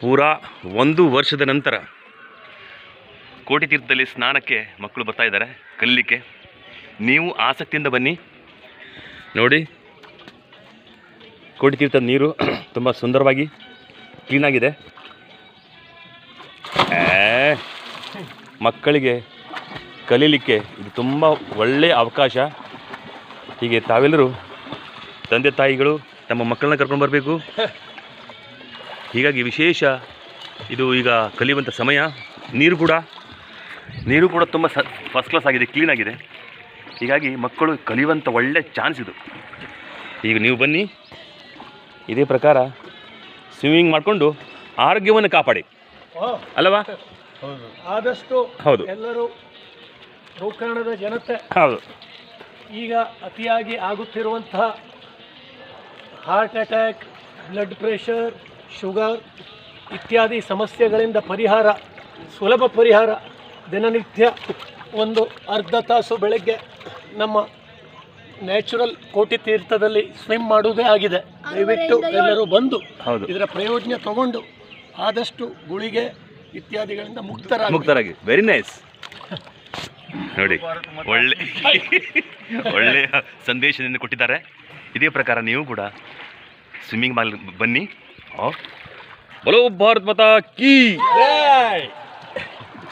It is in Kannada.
ಪೂರಾ 1 ವರ್ಷದ ನಂತರ ಕೋಟಿ ತೀರ್ಥದಲ್ಲಿ ಸ್ನಾನಕ್ಕೆ ಮಕ್ಕಳು ಬರ್ತಾ ಇದ್ದಾರೆ ಕಲೀಲಿಕ್ಕೆ. ನೀವು ಆಸಕ್ತಿಯಿಂದ ಬನ್ನಿ. ನೋಡಿ, ಕೋಟಿ ತೀರ್ಥದ ನೀರು ತುಂಬ ಸುಂದರವಾಗಿ ಕ್ಲೀನಾಗಿದೆ. ಮಕ್ಕಳಿಗೆ ಕಲೀಲಿಕ್ಕೆ ಇದು ತುಂಬ ಒಳ್ಳೆಯ ಅವಕಾಶ. ಹೀಗೆ ತಾವೆಲ್ಲರೂ ತಂದೆ ತಾಯಿಗಳು ತಮ್ಮ ಮಕ್ಕಳನ್ನ ಕರ್ಕೊಂಡು ಬರಬೇಕು. ಹೀಗಾಗಿ ವಿಶೇಷ ಇದು ಈಗ ಕಲಿಯುವಂಥ ಸಮಯ. ನೀರು ಕೂಡ ತುಂಬ ಫಸ್ಟ್ ಕ್ಲಾಸ್ ಆಗಿದೆ, ಕ್ಲೀನಾಗಿದೆ. ಹೀಗಾಗಿ ಮಕ್ಕಳು ಕಲಿಯುವಂಥ ಒಳ್ಳೆ ಚಾನ್ಸ್ ಇದು. ಈಗ ನೀವು ಬನ್ನಿ, ಇದೇ ಪ್ರಕಾರ ಸ್ವಿಮ್ಮಿಂಗ್ ಮಾಡಿಕೊಂಡು ಆರೋಗ್ಯವನ್ನು ಕಾಪಾಡಿ, ಅಲ್ಲವಾ? ಆದಷ್ಟು ಹೌದು, ಎಲ್ಲರೂ ಗೋಕರ್ಣದ ಜನತೆ ಹೌದು, ಈಗ ಅತಿಯಾಗಿ ಆಗುತ್ತಿರುವಂತಹ heart attack, blood pressure, sugar ಇತ್ಯಾದಿ ಸಮಸ್ಯೆಗಳಿಂದ ಸುಲಭ ಪರಿಹಾರ ದಿನನಿತ್ಯ ಒಂದು ಅರ್ಧ ತಾಸು ಬೆಳಗ್ಗೆ ನಮ್ಮ ನ್ಯಾಚುರಲ್ ಕೋಟಿ ತೀರ್ಥದಲ್ಲಿ ಸ್ವಿಮ್ ಮಾಡುವುದೇ ಆಗಿದೆ. ದಯವಿಟ್ಟು ಎಲ್ಲರೂ ಬಂದು ಇದರ ಪ್ರಯೋಜನ ತಗೊಂಡು ಆದಷ್ಟು ಗುಳಿಗೆ ಇತ್ಯಾದಿಗಳಿಂದ ಮುಕ್ತರಾಗಿ. Very nice. ನೋಡಿ, ಒಳ್ಳೆಯ ಸಂದೇಶದಿಂದ ಕೊಟ್ಟಿದ್ದಾರೆ. ಇದೇ ಪ್ರಕಾರ ನೀವು ಕೂಡ ಸ್ವಿಮ್ಮಿಂಗ್ ಬನ್ನಿ. ಬೋಲೋ ಭಾರತ್ ಮಾತಾ ಕೀ ಜೈ.